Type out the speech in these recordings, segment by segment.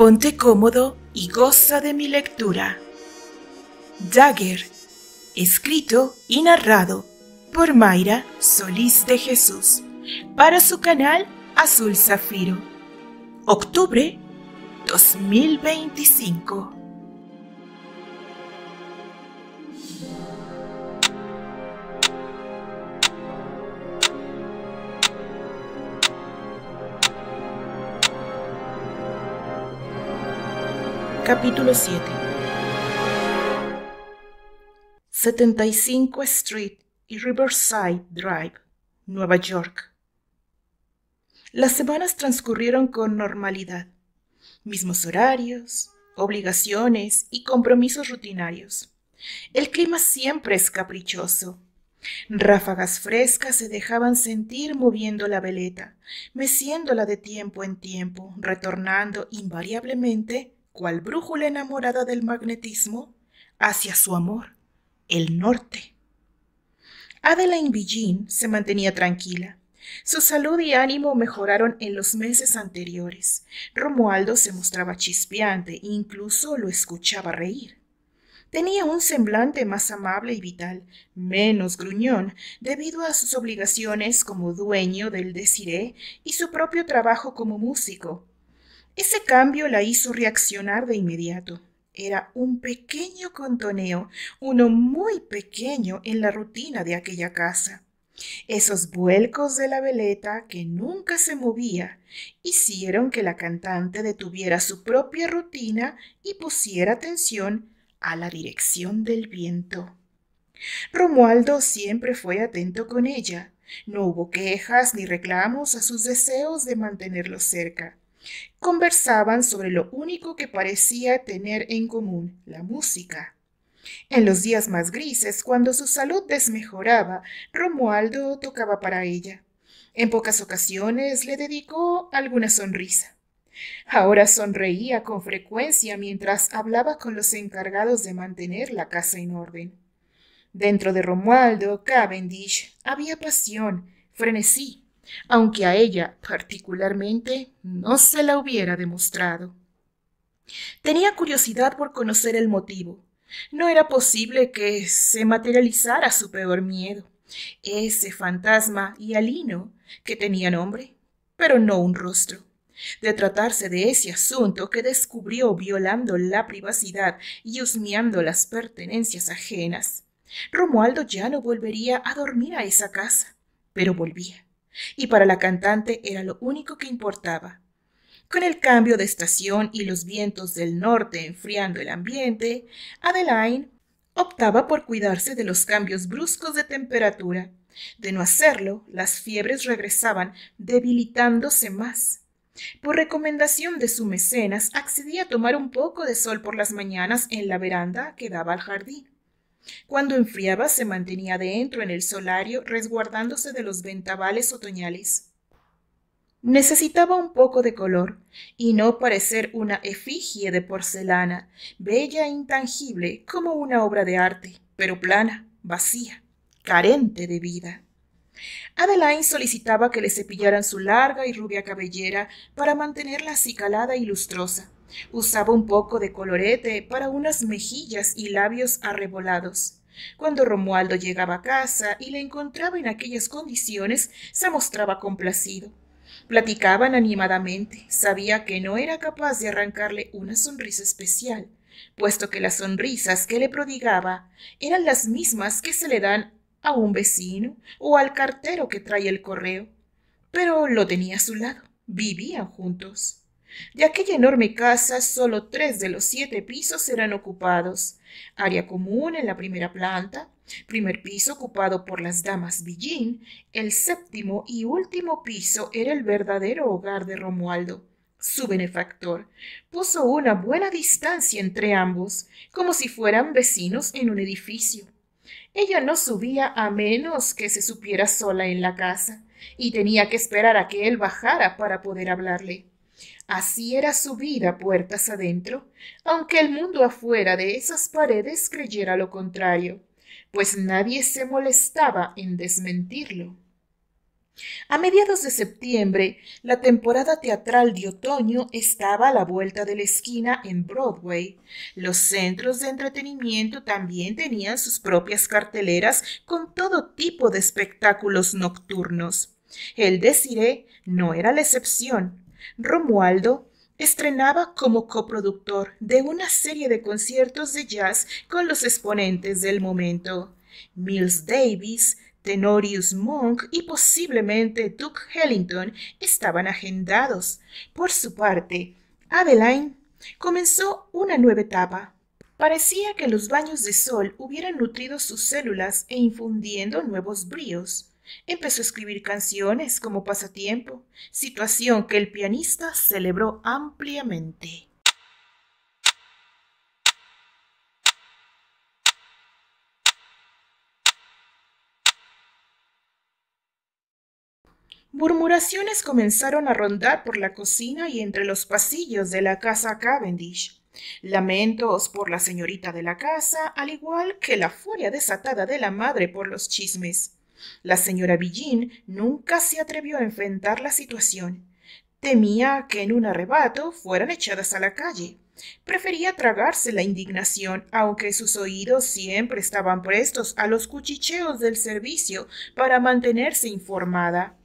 Ponte cómodo y goza de mi lectura. Dagger, escrito y narrado por Mayra Solís de Jesús, para su canal Azul Zafiro. Octubre 2025. Capítulo 7. 75 Street y Riverside Drive, Nueva York. Las semanas transcurrieron con normalidad. Mismos horarios, obligaciones y compromisos rutinarios. El clima siempre es caprichoso. Ráfagas frescas se dejaban sentir moviendo la veleta, meciéndola de tiempo en tiempo, retornando invariablemente, cual brújula enamorada del magnetismo, hacia su amor, el norte. Adeline Billin se mantenía tranquila. Su salud y ánimo mejoraron en los meses anteriores. Romualdo se mostraba chispeante e incluso lo escuchaba reír. Tenía un semblante más amable y vital, menos gruñón, debido a sus obligaciones como dueño del Desiree y su propio trabajo como músico. Ese cambio la hizo reaccionar de inmediato. Era un pequeño contoneo, uno muy pequeño en la rutina de aquella casa. Esos vuelcos de la veleta que nunca se movía hicieron que la cantante detuviera su propia rutina y pusiera atención a la dirección del viento. Romualdo siempre fue atento con ella. No hubo quejas ni reclamos a sus deseos de mantenerlo cerca. Conversaban sobre lo único que parecía tener en común, la música. En los días más grises, cuando su salud desmejoraba, Romualdo tocaba para ella. En pocas ocasiones le dedicó alguna sonrisa. Ahora sonreía con frecuencia mientras hablaba con los encargados de mantener la casa en orden. Dentro de Romualdo Cavendish había pasión, frenesí, aunque a ella particularmente no se la hubiera demostrado. Tenía curiosidad por conocer el motivo. No era posible que se materializara su peor miedo, ese fantasma hialino que tenía nombre, pero no un rostro. De tratarse de ese asunto que descubrió violando la privacidad y husmeando las pertenencias ajenas, Romualdo ya no volvería a dormir a esa casa, pero volvía. Y para la cantante era lo único que importaba. Con el cambio de estación y los vientos del norte enfriando el ambiente, Adeline optaba por cuidarse de los cambios bruscos de temperatura. De no hacerlo, las fiebres regresaban, debilitándose más. Por recomendación de su mecenas, accedía a tomar un poco de sol por las mañanas en la veranda que daba al jardín. Cuando enfriaba, se mantenía dentro en el solario, resguardándose de los vendavales otoñales. Necesitaba un poco de color y no parecer una efigie de porcelana, bella e intangible como una obra de arte, pero plana, vacía, carente de vida. Adeline solicitaba que le cepillaran su larga y rubia cabellera para mantenerla acicalada y lustrosa. Usaba un poco de colorete para unas mejillas y labios arrebolados. Cuando Romualdo llegaba a casa y la encontraba en aquellas condiciones, se mostraba complacido. Platicaban animadamente. Sabía que no era capaz de arrancarle una sonrisa especial, puesto que las sonrisas que le prodigaba eran las mismas que se le dan a un vecino o al cartero que trae el correo. Pero lo tenía a su lado. Vivían juntos. De aquella enorme casa, solo 3 de los 7 pisos eran ocupados. Área común en la primera planta, primer piso ocupado por las damas Billin, el 7º y último piso era el verdadero hogar de Romualdo. Su benefactor puso una buena distancia entre ambos, como si fueran vecinos en un edificio. Ella no subía a menos que se supiera sola en la casa, y tenía que esperar a que él bajara para poder hablarle. Así era su vida puertas adentro, aunque el mundo afuera de esas paredes creyera lo contrario, pues nadie se molestaba en desmentirlo. A mediados de septiembre, la temporada teatral de otoño estaba a la vuelta de la esquina en Broadway. Los centros de entretenimiento también tenían sus propias carteleras con todo tipo de espectáculos nocturnos. El Desiree no era la excepción. Romualdo estrenaba como coproductor de una serie de conciertos de jazz con los exponentes del momento. Miles Davis, Thenorius Monk y posiblemente Duke Ellington estaban agendados. Por su parte, Adeline comenzó una nueva etapa. Parecía que los baños de sol hubieran nutrido sus células e infundiendo nuevos bríos. Empezó a escribir canciones como pasatiempo, situación que el pianista celebró ampliamente. Murmuraciones comenzaron a rondar por la cocina y entre los pasillos de la casa Cavendish. Lamentos por la señorita de la casa, al igual que la furia desatada de la madre por los chismes. La señora Villín nunca se atrevió a enfrentar la situación. Temía que en un arrebato fueran echadas a la calle. Prefería tragarse la indignación, aunque sus oídos siempre estaban prestos a los cuchicheos del servicio para mantenerse informada.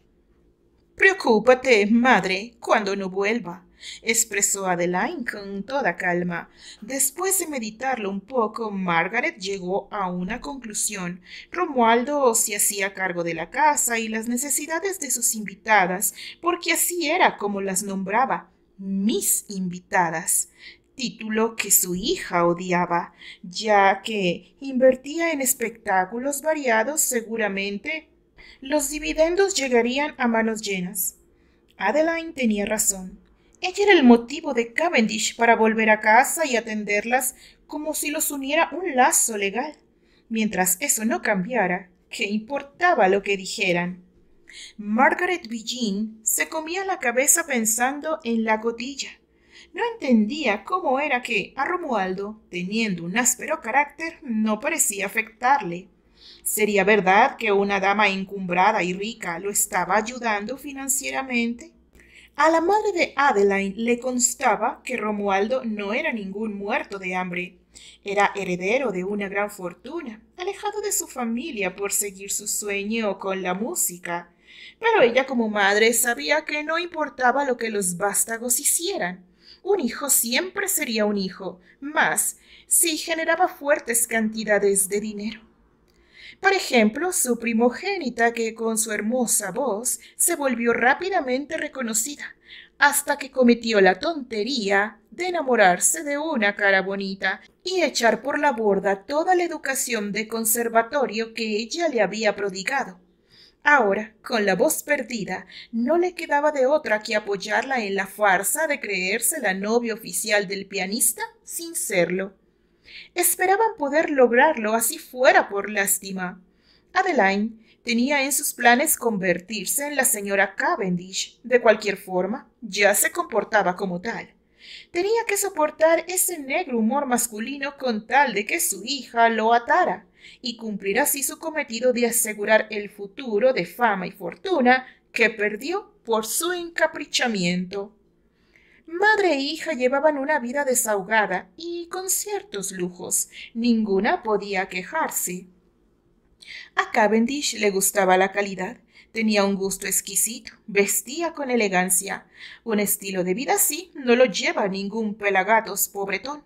Preocúpate, madre, cuando no vuelva, expresó Adeline con toda calma. Después de meditarlo un poco, Margaret llegó a una conclusión. Romualdo se hacía cargo de la casa y las necesidades de sus invitadas, porque así era como las nombraba, mis invitadas, título que su hija odiaba, ya que invertía en espectáculos variados seguramente los dividendos llegarían a manos llenas. Adeline tenía razón. Ella era el motivo de Cavendish para volver a casa y atenderlas como si los uniera un lazo legal. Mientras eso no cambiara, ¿qué importaba lo que dijeran? Margaret Villín se comía la cabeza pensando en la cotilla. No entendía cómo era que a Romualdo, teniendo un áspero carácter, no parecía afectarle. ¿Sería verdad que una dama encumbrada y rica lo estaba ayudando financieramente? A la madre de Adeline le constaba que Romualdo no era ningún muerto de hambre. Era heredero de una gran fortuna, alejado de su familia por seguir su sueño con la música. Pero ella como madre sabía que no importaba lo que los vástagos hicieran. Un hijo siempre sería un hijo, más si generaba fuertes cantidades de dinero. Por ejemplo, su primogénita, que con su hermosa voz se volvió rápidamente reconocida, hasta que cometió la tontería de enamorarse de una cara bonita y echar por la borda toda la educación de conservatorio que ella le había prodigado. Ahora, con la voz perdida, no le quedaba de otra que apoyarla en la farsa de creerse la novia oficial del pianista sin serlo. Esperaban poder lograrlo así fuera por lástima. Adeline tenía en sus planes convertirse en la señora Cavendish. De cualquier forma, ya se comportaba como tal. Tenía que soportar ese negro humor masculino con tal de que su hija lo atara y cumplir así su cometido de asegurar el futuro de fama y fortuna que perdió por su encaprichamiento. Madre e hija llevaban una vida desahogada y con ciertos lujos. Ninguna podía quejarse. A Cavendish le gustaba la calidad, tenía un gusto exquisito, vestía con elegancia. Un estilo de vida así no lo lleva ningún pelagatos pobretón.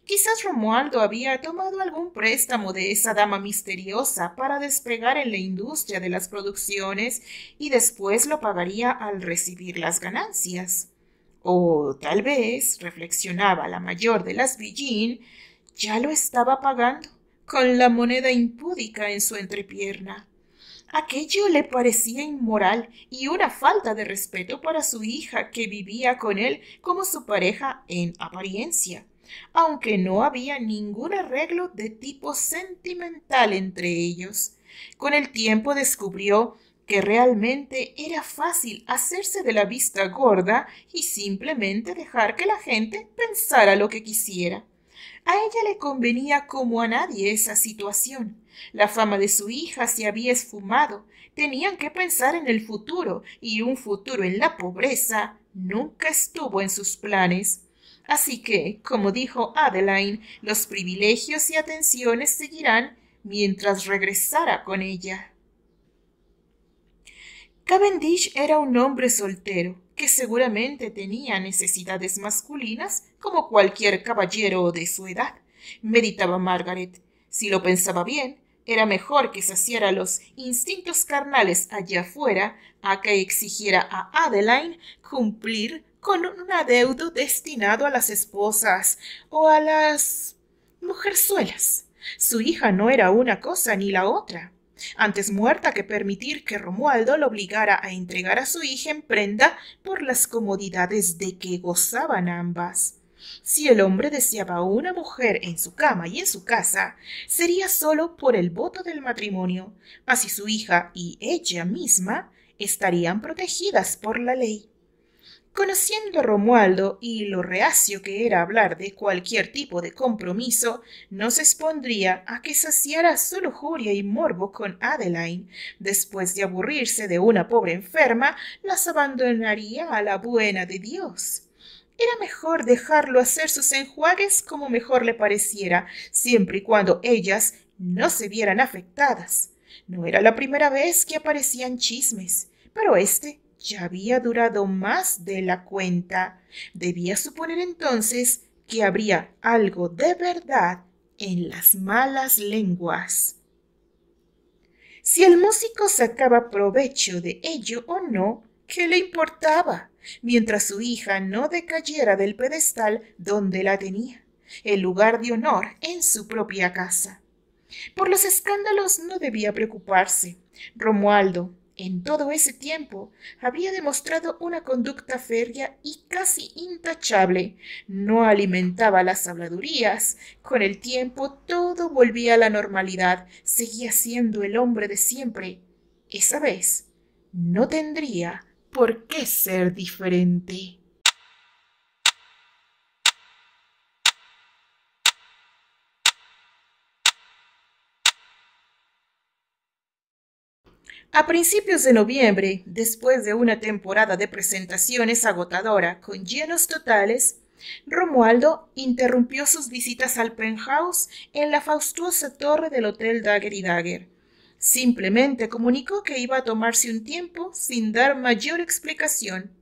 Quizás Romualdo había tomado algún préstamo de esa dama misteriosa para despegar en la industria de las producciones y después lo pagaría al recibir las ganancias. O tal vez, reflexionaba la mayor de las Villín, ya lo estaba pagando con la moneda impúdica en su entrepierna. Aquello le parecía inmoral y una falta de respeto para su hija que vivía con él como su pareja en apariencia, aunque no había ningún arreglo de tipo sentimental entre ellos. Con el tiempo descubrió que realmente era fácil hacerse de la vista gorda y simplemente dejar que la gente pensara lo que quisiera. A ella le convenía como a nadie esa situación. La fama de su hija se había esfumado. Tenían que pensar en el futuro, y un futuro en la pobreza nunca estuvo en sus planes. Así que, como dijo Adeline, los privilegios y atenciones seguirán mientras regresara con ella. Cavendish era un hombre soltero, que seguramente tenía necesidades masculinas como cualquier caballero de su edad, meditaba Margaret. Si lo pensaba bien, era mejor que saciara los instintos carnales allá afuera a que exigiera a Adeline cumplir con un adeudo destinado a las esposas o a las mujerzuelas. Su hija no era una cosa ni la otra. Antes muerta que permitir que Romualdo lo obligara a entregar a su hija en prenda por las comodidades de que gozaban ambas. Si el hombre deseaba una mujer en su cama y en su casa, sería solo por el voto del matrimonio. Así su hija y ella misma estarían protegidas por la ley. Conociendo a Romualdo y lo reacio que era hablar de cualquier tipo de compromiso, no se expondría a que saciara su lujuria y morbo con Adeline. Después de aburrirse de una pobre enferma, las abandonaría a la buena de Dios. Era mejor dejarlo hacer sus enjuagues como mejor le pareciera, siempre y cuando ellas no se vieran afectadas. No era la primera vez que aparecían chismes, pero ya había durado más de la cuenta. Debía suponer entonces que habría algo de verdad en las malas lenguas. Si el músico sacaba provecho de ello o no, ¿qué le importaba? Mientras su hija no decayera del pedestal donde la tenía, el lugar de honor en su propia casa. Por los escándalos no debía preocuparse. Romualdo, en todo ese tiempo, había demostrado una conducta férrea y casi intachable. No alimentaba las habladurías. Con el tiempo todo volvía a la normalidad. Seguía siendo el hombre de siempre. Esa vez no tendría por qué ser diferente. A principios de noviembre, después de una temporada de presentaciones agotadora con llenos totales, Romualdo interrumpió sus visitas al penthouse en la fastuosa torre del Hotel Dagger y Dagger. Simplemente comunicó que iba a tomarse un tiempo sin dar mayor explicación.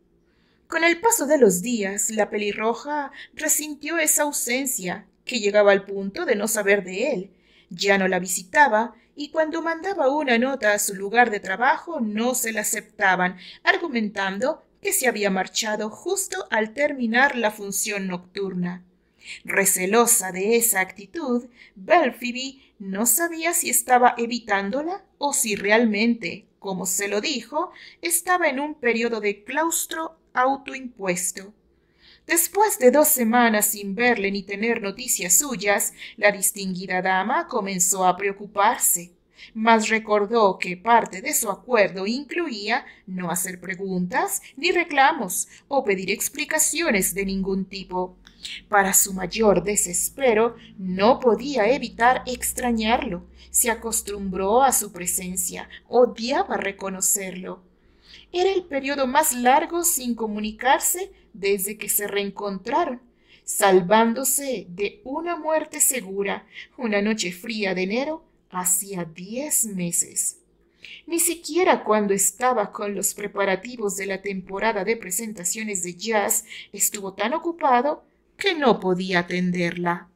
Con el paso de los días, la pelirroja resintió esa ausencia, que llegaba al punto de no saber de él. Ya no la visitaba, y cuando mandaba una nota a su lugar de trabajo no se la aceptaban, argumentando que se había marchado justo al terminar la función nocturna. Recelosa de esa actitud, Belphoebe no sabía si estaba evitándola o si realmente, como se lo dijo, estaba en un periodo de claustro autoimpuesto. Después de 2 semanas sin verle ni tener noticias suyas, la distinguida dama comenzó a preocuparse, mas recordó que parte de su acuerdo incluía no hacer preguntas ni reclamos o pedir explicaciones de ningún tipo. Para su mayor desespero, no podía evitar extrañarlo. Se acostumbró a su presencia, odiaba reconocerlo. Era el periodo más largo sin comunicarse desde que se reencontraron, salvándose de una muerte segura, una noche fría de enero, hacía 10 meses. Ni siquiera cuando estaba con los preparativos de la temporada de presentaciones de jazz estuvo tan ocupado que no podía atenderla.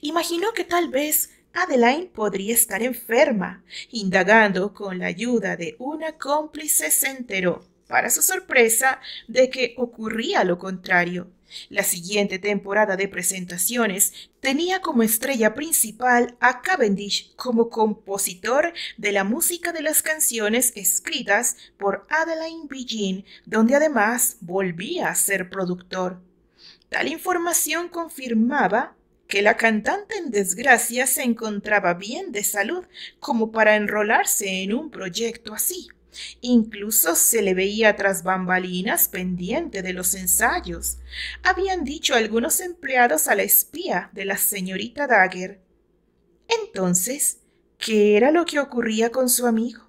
Imaginó que tal vez Adeline podría estar enferma. Indagando con la ayuda de una cómplice, se enteró, para su sorpresa, de que ocurría lo contrario. La siguiente temporada de presentaciones tenía como estrella principal a Cavendish como compositor de la música de las canciones escritas por Adeline Begin, donde además volvía a ser productor. Tal información confirmaba que la cantante en desgracia se encontraba bien de salud como para enrolarse en un proyecto así. Incluso se le veía tras bambalinas pendiente de los ensayos. Habían dicho algunos empleados a la espía de la señorita Dagger. Entonces, ¿Qué era lo que ocurría con su amigo?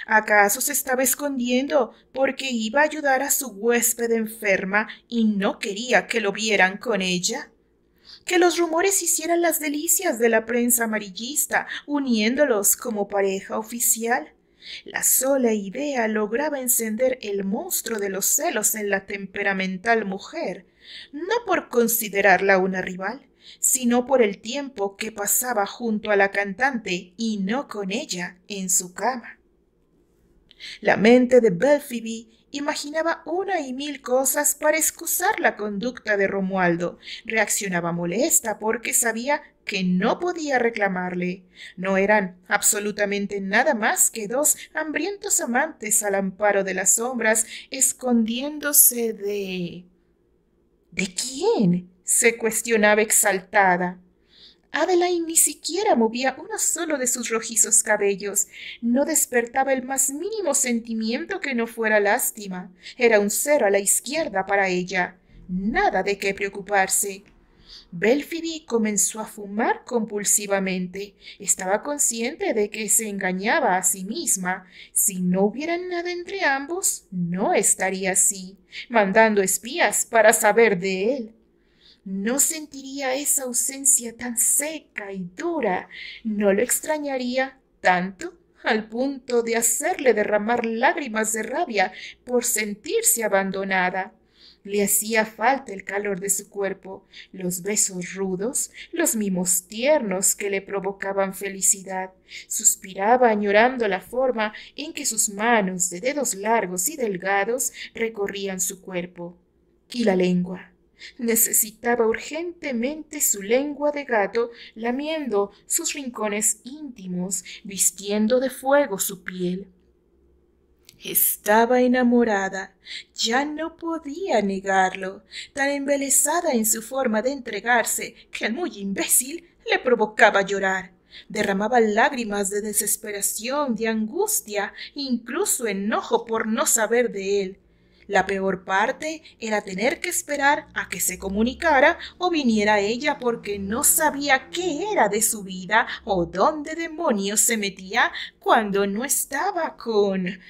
¿Acaso se estaba escondiendo porque iba a ayudar a su huésped enferma y no quería que lo vieran con ella? Que los rumores hicieran las delicias de la prensa amarillista, uniéndolos como pareja oficial. La sola idea lograba encender el monstruo de los celos en la temperamental mujer, no por considerarla una rival, sino por el tiempo que pasaba junto a la cantante y no con ella en su cama. La mente de Belphoebe imaginaba una y mil cosas para excusar la conducta de Romualdo. Reaccionaba molesta porque sabía que no podía reclamarle. No eran absolutamente nada más que dos hambrientos amantes al amparo de las sombras, escondiéndose de... ¿De quién? Se cuestionaba exaltada. Adeline ni siquiera movía uno solo de sus rojizos cabellos. No despertaba el más mínimo sentimiento que no fuera lástima. Era un cero a la izquierda para ella. Nada de qué preocuparse. Belphoebe comenzó a fumar compulsivamente. Estaba consciente de que se engañaba a sí misma. Si no hubiera nada entre ambos, no estaría así, mandando espías para saber de él. No sentiría esa ausencia tan seca y dura, no lo extrañaría tanto al punto de hacerle derramar lágrimas de rabia por sentirse abandonada. Le hacía falta el calor de su cuerpo, los besos rudos, los mimos tiernos que le provocaban felicidad. Suspiraba añorando la forma en que sus manos de dedos largos y delgados recorrían su cuerpo. Y la lengua. Necesitaba urgentemente su lengua de gato lamiendo sus rincones íntimos, vistiendo de fuego su piel. Estaba enamorada, ya no podía negarlo, tan embelesada en su forma de entregarse que al muy imbécil le provocaba llorar. Derramaba lágrimas de desesperación, de angustia, incluso enojo por no saber de él. La peor parte era tener que esperar a que se comunicara o viniera ella porque no sabía qué era de su vida o dónde demonios se metía cuando no estaba con...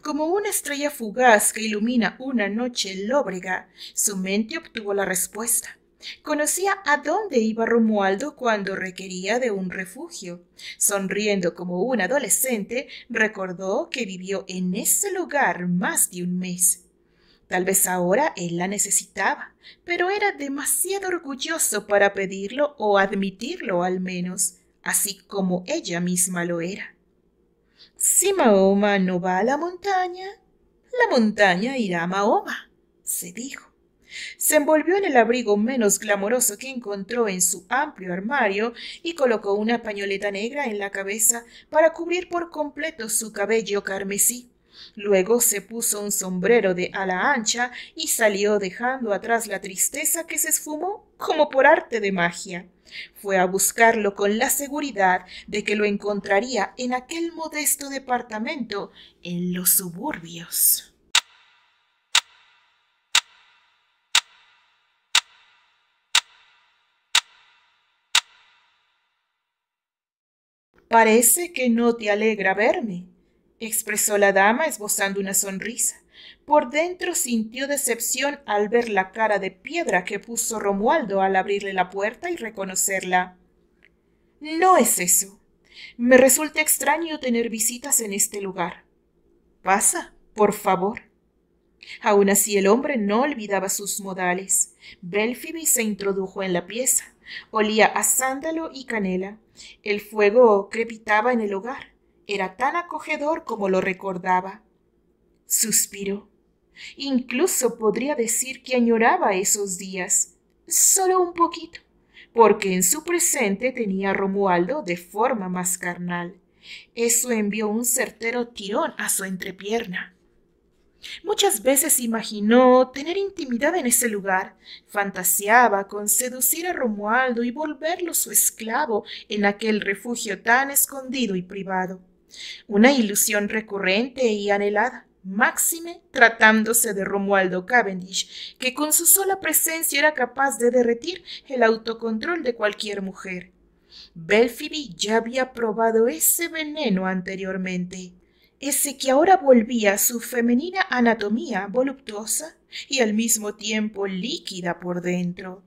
Como una estrella fugaz que ilumina una noche lóbrega, su mente obtuvo la respuesta. Conocía a dónde iba Romualdo cuando requería de un refugio. Sonriendo como un adolescente, recordó que vivió en ese lugar más de un mes. Tal vez ahora él la necesitaba, pero era demasiado orgulloso para pedirlo o admitirlo al menos, así como ella misma lo era. Si Mahoma no va a la montaña irá a Mahoma, se dijo. Se envolvió en el abrigo menos glamoroso que encontró en su amplio armario y colocó una pañoleta negra en la cabeza para cubrir por completo su cabello carmesí. Luego se puso un sombrero de ala ancha y salió dejando atrás la tristeza que se esfumó como por arte de magia. Fue a buscarlo con la seguridad de que lo encontraría en aquel modesto departamento en los suburbios. Parece que no te alegra verme, expresó la dama esbozando una sonrisa. Por dentro sintió decepción al ver la cara de piedra que puso Romualdo al abrirle la puerta y reconocerla. No es eso. Me resulta extraño tener visitas en este lugar. Pasa, por favor. Aun así el hombre no olvidaba sus modales. Belphoebe se introdujo en la pieza. Olía a sándalo y canela. El fuego crepitaba en el hogar. Era tan acogedor como lo recordaba. Suspiró. Incluso podría decir que añoraba esos días. Solo un poquito, porque en su presente tenía a Romualdo de forma más carnal. Eso envió un certero tirón a su entrepierna. Muchas veces imaginó tener intimidad en ese lugar. Fantaseaba con seducir a Romualdo y volverlo su esclavo en aquel refugio tan escondido y privado. Una ilusión recurrente y anhelada, máxime tratándose de Romualdo Cavendish, que con su sola presencia era capaz de derretir el autocontrol de cualquier mujer. Belphegor ya había probado ese veneno anteriormente, ese que ahora volvía su femenina anatomía voluptuosa y al mismo tiempo líquida por dentro.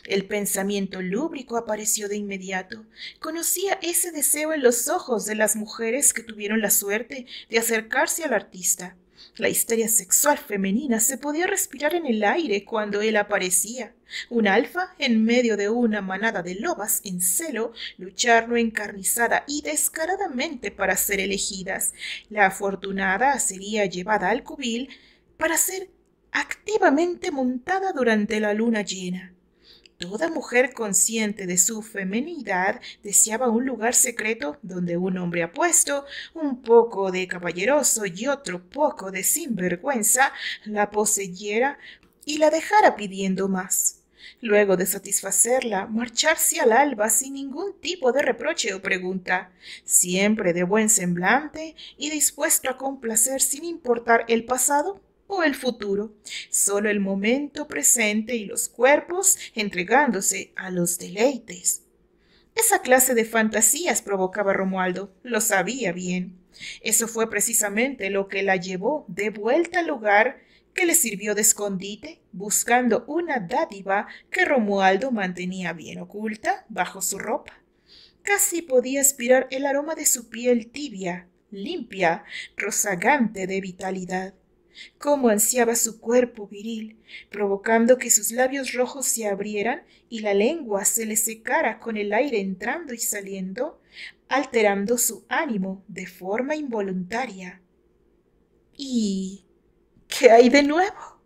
El pensamiento lúbrico apareció de inmediato. Conocía ese deseo en los ojos de las mujeres que tuvieron la suerte de acercarse al artista. La histeria sexual femenina se podía respirar en el aire cuando él aparecía. Un alfa en medio de una manada de lobas en celo, luchando encarnizada y descaradamente para ser elegidas. La afortunada sería llevada al cubil para ser activamente montada durante la luna llena. Toda mujer consciente de su feminidad deseaba un lugar secreto donde un hombre apuesto, un poco de caballeroso y otro poco de sinvergüenza, la poseyera y la dejara pidiendo más. Luego de satisfacerla, marcharse al alba sin ningún tipo de reproche o pregunta, siempre de buen semblante y dispuesto a complacer sin importar el pasado o el futuro, solo el momento presente y los cuerpos entregándose a los deleites. Esa clase de fantasías provocaba a Romualdo, lo sabía bien. Eso fue precisamente lo que la llevó de vuelta al lugar que le sirvió de escondite, buscando una dádiva que Romualdo mantenía bien oculta bajo su ropa. Casi podía aspirar el aroma de su piel tibia, limpia, rozagante de vitalidad. Cómo ansiaba su cuerpo viril, provocando que sus labios rojos se abrieran y la lengua se le secara con el aire entrando y saliendo, alterando su ánimo de forma involuntaria. ¿Y qué hay de nuevo?,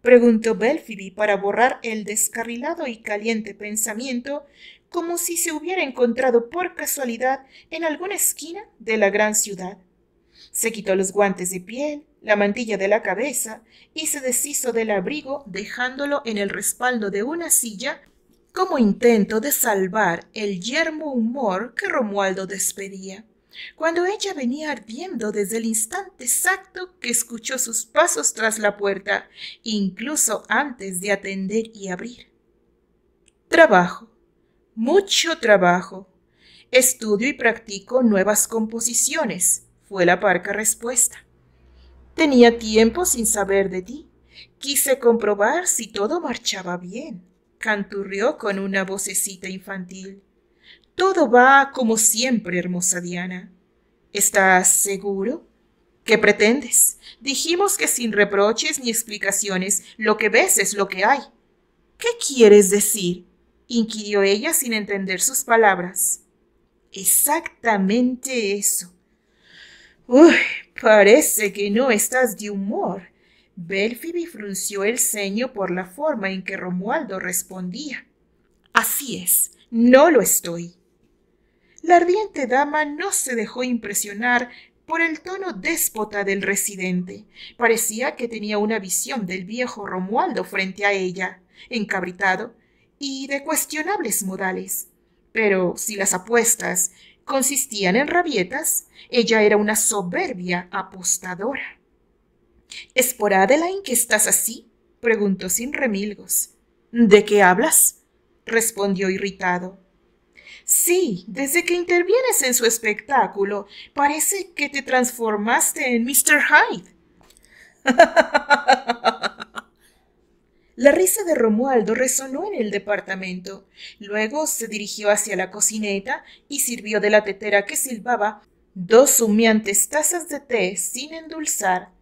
preguntó Belphegor para borrar el descarrilado y caliente pensamiento, como si se hubiera encontrado por casualidad en alguna esquina de la gran ciudad. Se quitó los guantes de piel, la mantilla de la cabeza y se deshizo del abrigo dejándolo en el respaldo de una silla como intento de salvar el yermo humor que Romualdo despedía, cuando ella venía ardiendo desde el instante exacto que escuchó sus pasos tras la puerta, incluso antes de atender y abrir. Trabajo, mucho trabajo. Estudio y practico nuevas composiciones, fue la parca respuesta. Tenía tiempo sin saber de ti. Quise comprobar si todo marchaba bien, canturrió con una vocecita infantil. Todo va como siempre, hermosa Diana. ¿Estás seguro? ¿Qué pretendes? Dijimos que sin reproches ni explicaciones, lo que ves es lo que hay. ¿Qué quieres decir?, inquirió ella sin entender sus palabras. Exactamente eso. Uy, parece que no estás de humor. Belphegor frunció el ceño por la forma en que Romualdo respondía. Así es, no lo estoy. La ardiente dama no se dejó impresionar por el tono déspota del residente. Parecía que tenía una visión del viejo Romualdo frente a ella, encabritado y de cuestionables modales. Pero si las apuestas consistían en rabietas, ella era una soberbia apostadora. ¿Es por Adeline que estás así?, preguntó sin remilgos. ¿De qué hablas?, respondió irritado. Sí, desde que intervienes en su espectáculo, parece que te transformaste en Mr. Hyde. La risa de Romualdo resonó en el departamento. Luego se dirigió hacia la cocineta y sirvió de la tetera que silbaba 2 humeantes tazas de té sin endulzar.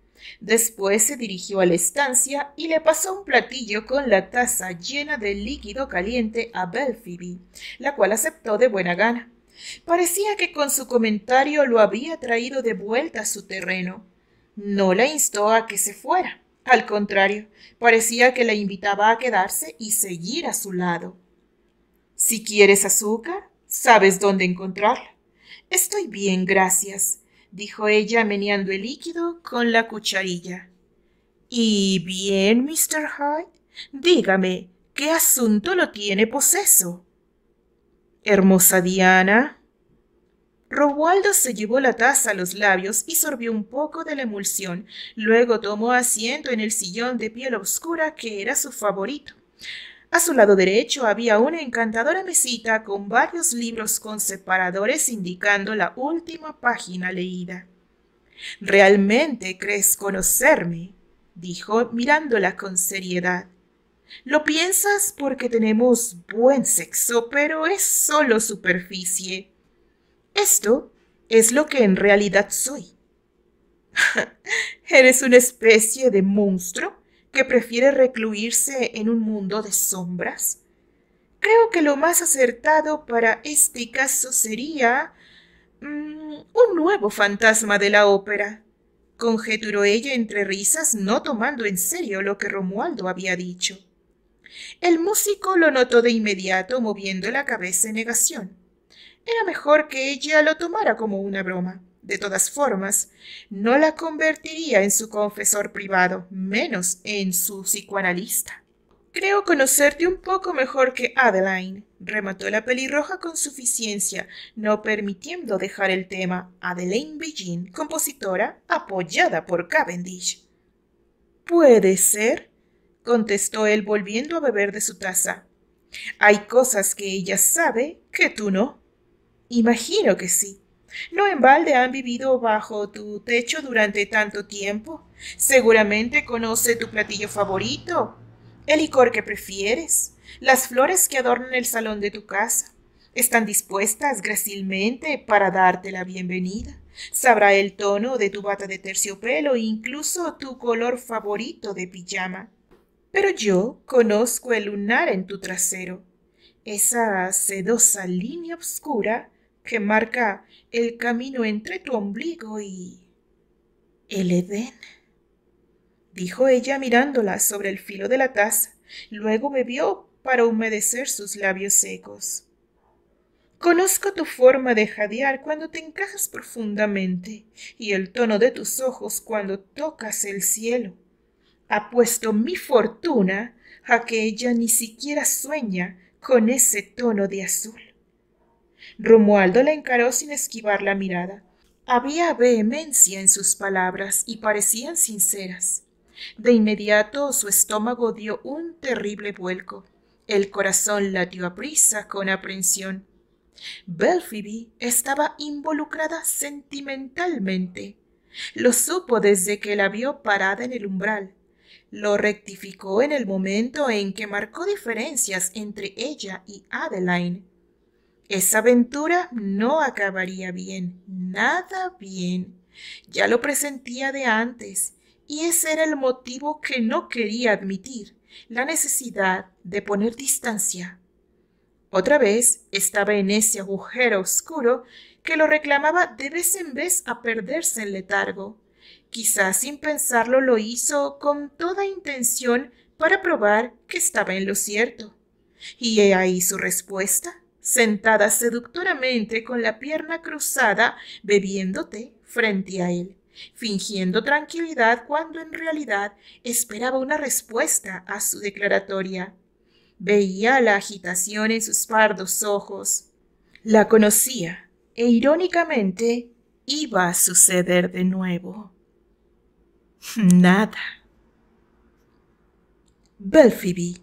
Después se dirigió a la estancia y le pasó un platillo con la taza llena de líquido caliente a Belphegor, la cual aceptó de buena gana. Parecía que con su comentario lo había traído de vuelta a su terreno. No la instó a que se fuera. Al contrario, parecía que la invitaba a quedarse y seguir a su lado. Si quieres azúcar, sabes dónde encontrarla. Estoy bien, gracias, dijo ella meneando el líquido con la cucharilla. ¿Y bien, Mr. Hyde? Dígame, ¿qué asunto lo tiene poseso? Hermosa Diana. Romualdo se llevó la taza a los labios y sorbió un poco de la emulsión. Luego tomó asiento en el sillón de piel oscura que era su favorito. A su lado derecho había una encantadora mesita con varios libros con separadores indicando la última página leída. ¿Realmente crees conocerme?, dijo mirándola con seriedad. Lo piensas porque tenemos buen sexo, pero es solo superficie. Esto es lo que en realidad soy. ¿Eres una especie de monstruo que prefiere recluirse en un mundo de sombras? Creo que lo más acertado para este caso sería un nuevo fantasma de la ópera, conjeturó ella entre risas, no tomando en serio lo que Romualdo había dicho. El músico lo notó de inmediato, moviendo la cabeza en negación. Era mejor que ella lo tomara como una broma. De todas formas, no la convertiría en su confesor privado, menos en su psicoanalista. Creo conocerte un poco mejor que Adeline, remató la pelirroja con suficiencia, no permitiendo dejar el tema. Adeline Bellin, compositora apoyada por Cavendish. Puede ser, contestó él volviendo a beber de su taza. Hay cosas que ella sabe que tú no. Imagino que sí. No en balde han vivido bajo tu techo durante tanto tiempo. Seguramente conoce tu platillo favorito, el licor que prefieres, las flores que adornan el salón de tu casa. Están dispuestas grácilmente para darte la bienvenida. Sabrá el tono de tu bata de terciopelo e incluso tu color favorito de pijama. Pero yo conozco el lunar en tu trasero, esa sedosa línea oscura que marca el camino entre tu ombligo y el Edén, dijo ella mirándola sobre el filo de la taza. Luego bebió para humedecer sus labios secos. Conozco tu forma de jadear cuando te encajas profundamente y el tono de tus ojos cuando tocas el cielo. Apuesto mi fortuna a que ella ni siquiera sueña con ese tono de azul. Romualdo la encaró sin esquivar la mirada. Había vehemencia en sus palabras y parecían sinceras. De inmediato su estómago dio un terrible vuelco. El corazón latió aprisa con aprensión. Belphebe estaba involucrada sentimentalmente. Lo supo desde que la vio parada en el umbral. Lo rectificó en el momento en que marcó diferencias entre ella y Adeline. Esa aventura no acabaría bien, nada bien. Ya lo presentía de antes, y ese era el motivo que no quería admitir, la necesidad de poner distancia. Otra vez estaba en ese agujero oscuro que lo reclamaba de vez en vez a perderse en letargo. Quizás sin pensarlo lo hizo con toda intención para probar que estaba en lo cierto. Y he ahí su respuesta, sentada seductoramente con la pierna cruzada, bebiendo té frente a él, fingiendo tranquilidad cuando en realidad esperaba una respuesta a su declaratoria. Veía la agitación en sus pardos ojos. La conocía, e irónicamente iba a suceder de nuevo. Nada. Belphebe.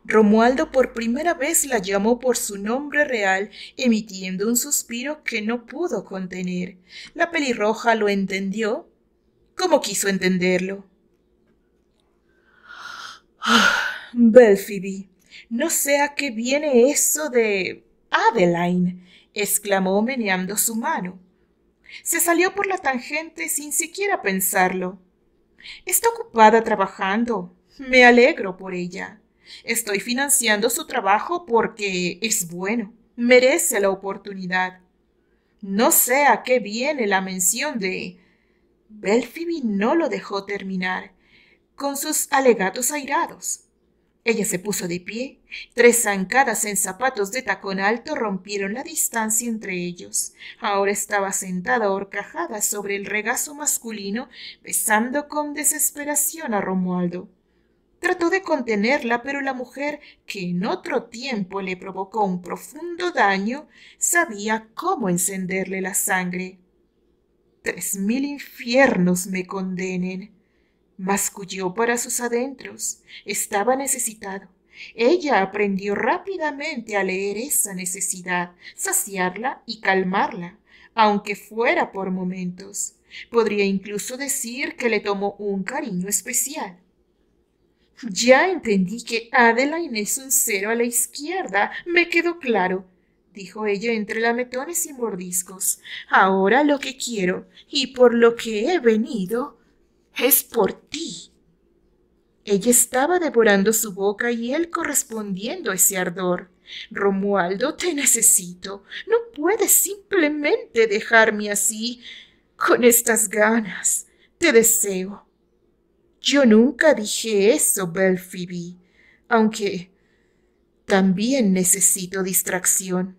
Romualdo por primera vez la llamó por su nombre real, emitiendo un suspiro que no pudo contener. La pelirroja lo entendió. ¿Cómo quiso entenderlo? Belphebe, no sé a qué viene eso de Adeline, exclamó meneando su mano. Se salió por la tangente sin siquiera pensarlo. Está ocupada trabajando. Me alegro por ella. Estoy financiando su trabajo porque es bueno. Merece la oportunidad. No sé a qué viene la mención de... Belphebe no lo dejó terminar, con sus alegatos airados. Ella se puso de pie. 3 zancadas en zapatos de tacón alto rompieron la distancia entre ellos. Ahora estaba sentada horcajada sobre el regazo masculino, besando con desesperación a Romualdo. Trató de contenerla, pero la mujer, que en otro tiempo le provocó un profundo daño, sabía cómo encenderle la sangre. 3000 infiernos me condenen. Masculló para sus adentros. Estaba necesitado. Ella aprendió rápidamente a leer esa necesidad, saciarla y calmarla, aunque fuera por momentos. Podría incluso decir que le tomó un cariño especial. Ya entendí que Adeline es un cero a la izquierda. Me quedó claro, dijo ella entre lametones y mordiscos. Ahora lo que quiero y por lo que he venido es por ti. Ella estaba devorando su boca y él correspondiendo a ese ardor. Romualdo, te necesito. No puedes simplemente dejarme así, con estas ganas. Te deseo. Yo nunca dije eso, Belphoebe, aunque también necesito distracción.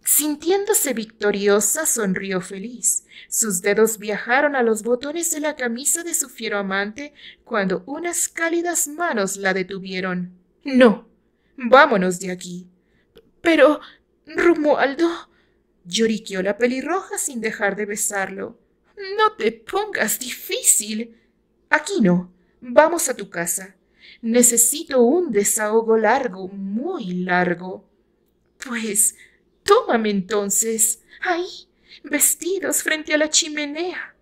Sintiéndose victoriosa, sonrió feliz. Sus dedos viajaron a los botones de la camisa de su fiero amante cuando unas cálidas manos la detuvieron. No, vámonos de aquí. Pero, Romualdo, lloriqueó la pelirroja sin dejar de besarlo. No te pongas difícil. Aquí no. Vamos a tu casa. Necesito un desahogo largo, muy largo. Pues, tómame entonces. Ahí, vestidos frente a la chimenea.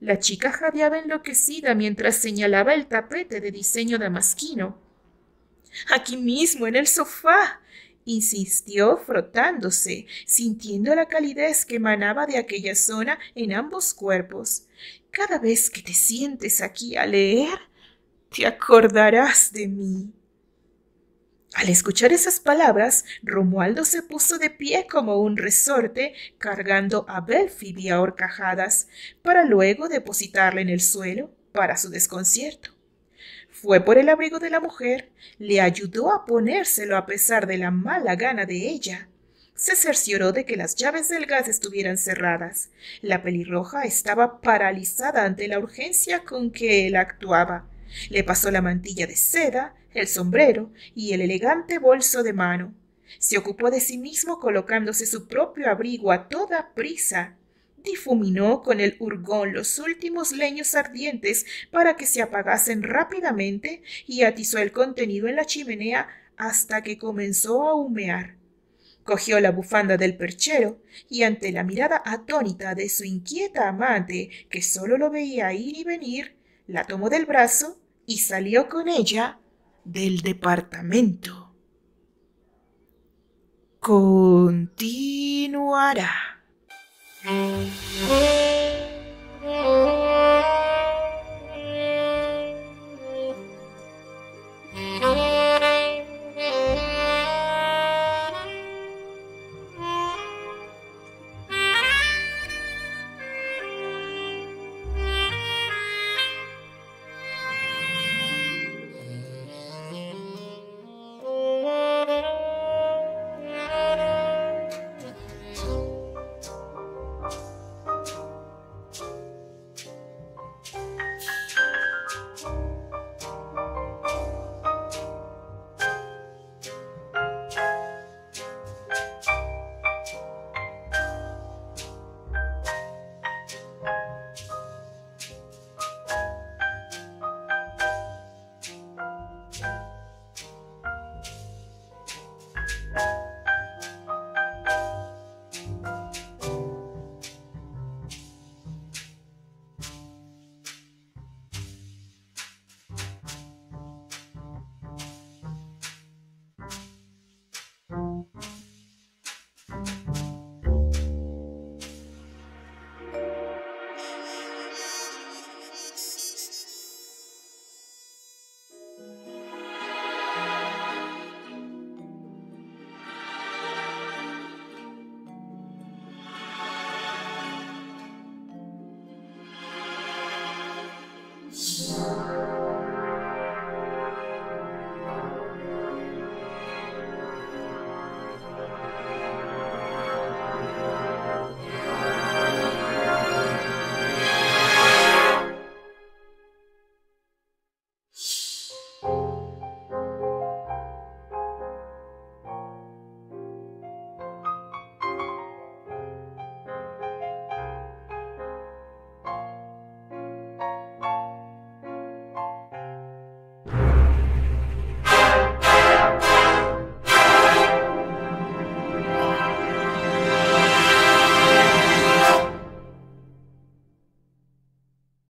La chica jadeaba enloquecida mientras señalaba el tapete de diseño damasquino. Aquí mismo, en el sofá, insistió frotándose, sintiendo la calidez que emanaba de aquella zona en ambos cuerpos. Cada vez que te sientes aquí a leer, te acordarás de mí. Al escuchar esas palabras, Romualdo se puso de pie como un resorte, cargando a Belphoebe a horcajadas, para luego depositarla en el suelo, para su desconcierto. Fue por el abrigo de la mujer, le ayudó a ponérselo a pesar de la mala gana de ella. Se cercioró de que las llaves del gas estuvieran cerradas. La pelirroja estaba paralizada ante la urgencia con que él actuaba. Le pasó la mantilla de seda, el sombrero y el elegante bolso de mano. Se ocupó de sí mismo colocándose su propio abrigo a toda prisa. Difuminó con el hurgón los últimos leños ardientes para que se apagasen rápidamente y atizó el contenido en la chimenea hasta que comenzó a humear. Cogió la bufanda del perchero y ante la mirada atónita de su inquieta amante, que solo lo veía ir y venir, la tomó del brazo y salió con ella del departamento. Continuará.